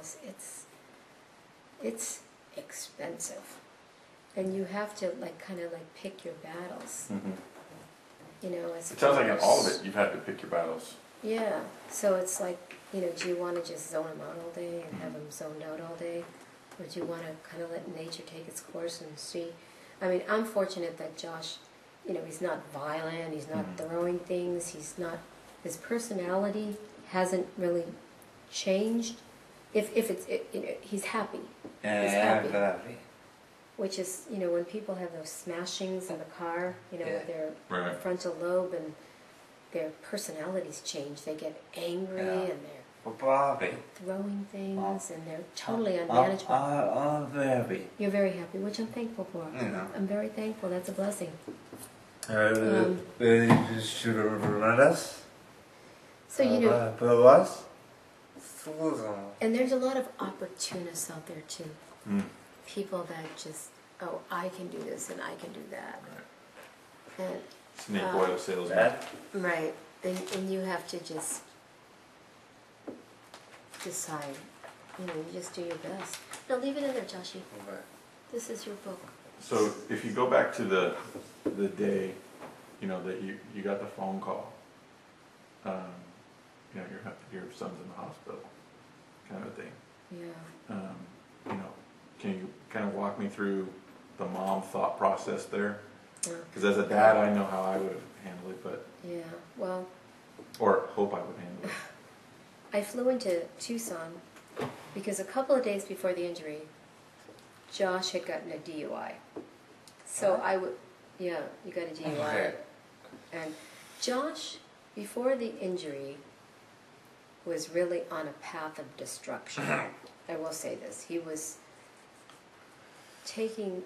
house, it's expensive, and you have to kind of pick your battles. You know, as it sounds like in all of it you've had to pick your battles. Yeah, so it's do you want to just zone them out all day and have them zoned out all day, or do you want to kind of let nature take its course and see? I mean, I'm fortunate that Josh, he's not violent, he's not throwing things, his personality hasn't really changed. If it's, he's happy. He's happy. Which is, when people have those smashings in the car, with their frontal lobe and their personalities change. They get angry and they're throwing things and they're totally unmanageable. I'm very happy. You're very happy, which I'm thankful for. I'm very thankful. That's a blessing. Should remind us? So, and there's a lot of opportunists out there too. People that just, I can do this and I can do that. Right. And snake oil salesman. Right. And you have to just decide. You just do your best. No, leave it in there, Joshy. Okay. This is your book. So if you go back to the day, that you got the phone call, your son's in the hospital, kind of a thing. Yeah. Can you kind of walk me through the mom thought process there? Because as a dad, I know how I would handle it, but yeah, well, or hope I would handle it. I flew into Tucson because a couple of days before the injury, Josh had gotten a DUI. So you got a DUI. Okay. And Josh, before the injury, was really on a path of destruction. I will say this. He was taking,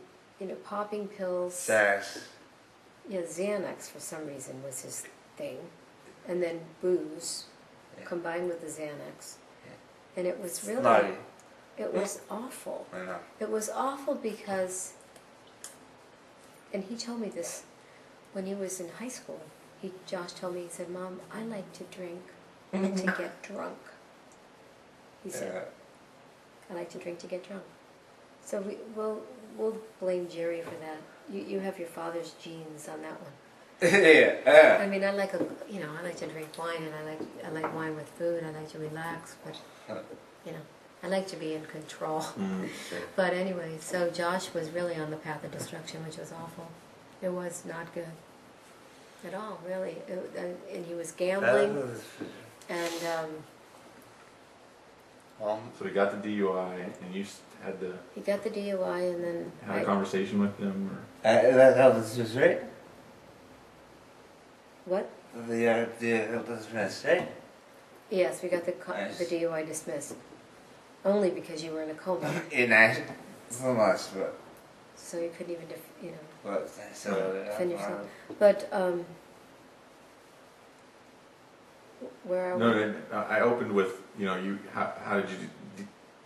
popping pills. Yeah, Xanax for some reason was his thing. And then booze combined with the Xanax. And it was really, it was awful. I know. It was awful because, and he told me this when he was in high school. Josh told me, he said, Mom, I like to drink and to get drunk. He said, I like to drink to get drunk. So we'll blame Jerry for that. You have your father's genes on that one. I mean, I like to drink wine, and I like wine with food. I like to relax, but I like to be in control. But anyway, so Josh was really on the path of destruction, which was awful. It was not good at all, really. And he was gambling, and so he got the DUI, and you had to. He got the DUI, and then had a conversation with them, or. That's how this is right. What? The health dismissed, right? Yes, we got the DUI dismissed. Only because you were in a coma. So much, but. So you couldn't even, But defend yourself. But where are we? No, I opened with how did you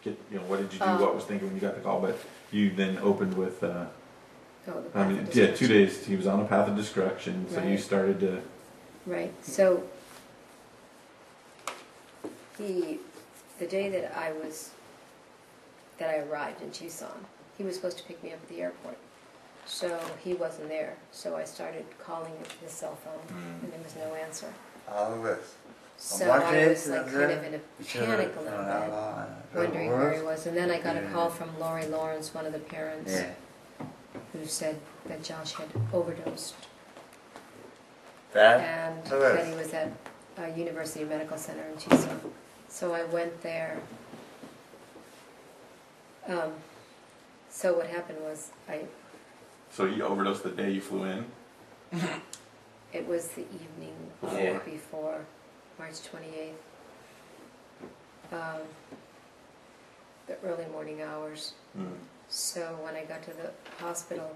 get what did you do? What was thinking when you got the call? But you then opened with. I mean, 2 days. He was on a path of destruction, so you started to. Right. So the day that I arrived in Tucson, he was supposed to pick me up at the airport. So he wasn't there. So I started calling his cell phone, and there was no answer. All of this. So I was kind of in a panic a little bit, wondering where he was. And then I got a call from Lori Lawrence, one of the parents, who said that Josh had overdosed. And that he was at University Medical Center in Tucson. So I went there. So what happened was So you overdosed the day you flew in? It was the evening before March 28th. The early morning hours. So when I got to the hospital,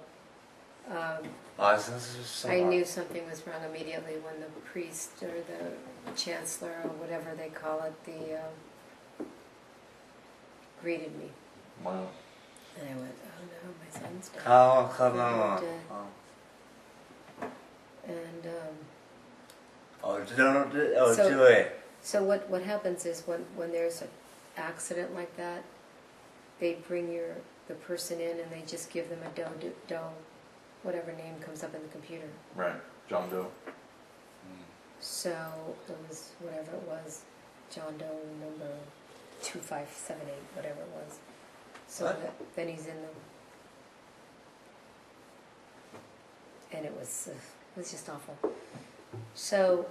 I knew something was wrong immediately when the priest or the chancellor or whatever they call it, greeted me. Wow. And I went, oh no, my son's dead. Oh, come on. And do it. So what happens is when there's accident like that, they bring the person in and they just give them a Doe, whatever name comes up in the computer. Right. John Doe. So it was whatever it was, John Doe number 2578, whatever it was. So then he's in the, and it was just awful. So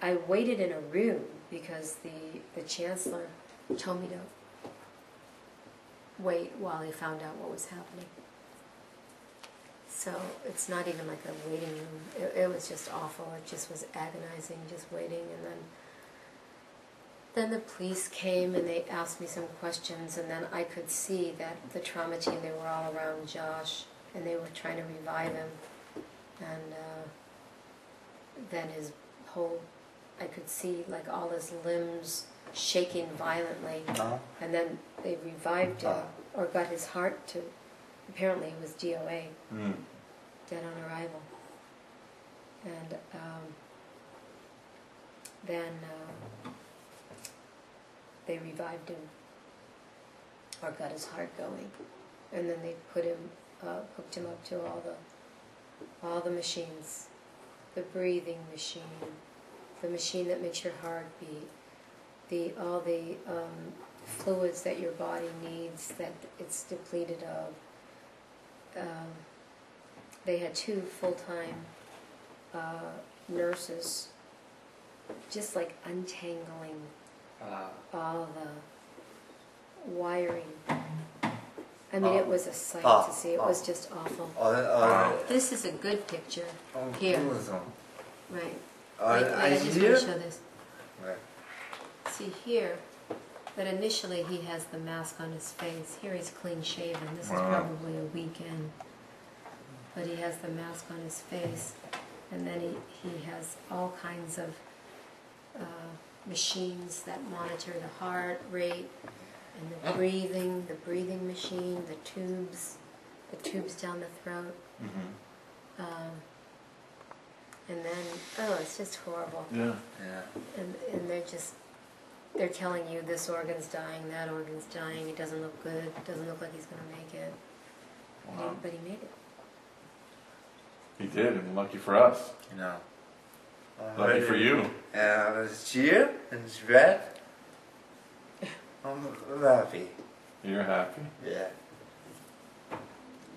I waited in a room because the chancellor told me to wait while he found out what was happening. So it's not even like a waiting room. It was just awful. It just was agonizing, just waiting. And then the police came and they asked me some questions, and then I could see that the trauma team, they were all around Josh, and they were trying to revive him. And then his whole, I could see like all his limbs shaking violently. And then they revived him, or got his heart to, apparently it was DOA, dead on arrival. And then they revived him, or got his heart going. And then they hooked him up to all the machines, the breathing machine, the machine that makes your heart beat, all the fluids that your body needs that it's depleted of. They had 2 full-time nurses just like untangling all the wiring. I mean, it was a sight to see. It was just awful. This is a good picture here. Right. I just want to show this. Right. See here, that initially he has the mask on his face. Here he's clean shaven. This is probably a weekend. But he has the mask on his face. And then he has all kinds of machines that monitor the heart rate and the breathing machine, the tubes down the throat. And then, it's just horrible. Yeah. And they're telling you this organ's dying, that organ's dying, it doesn't look good, it doesn't look like he's going to make it. Wow. But he made it. He did, and lucky for us. Lucky for you. And it's cheer and it's red. I'm happy. You're happy. Yeah.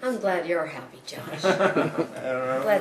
I'm glad you're happy, Josh. I don't know. Glad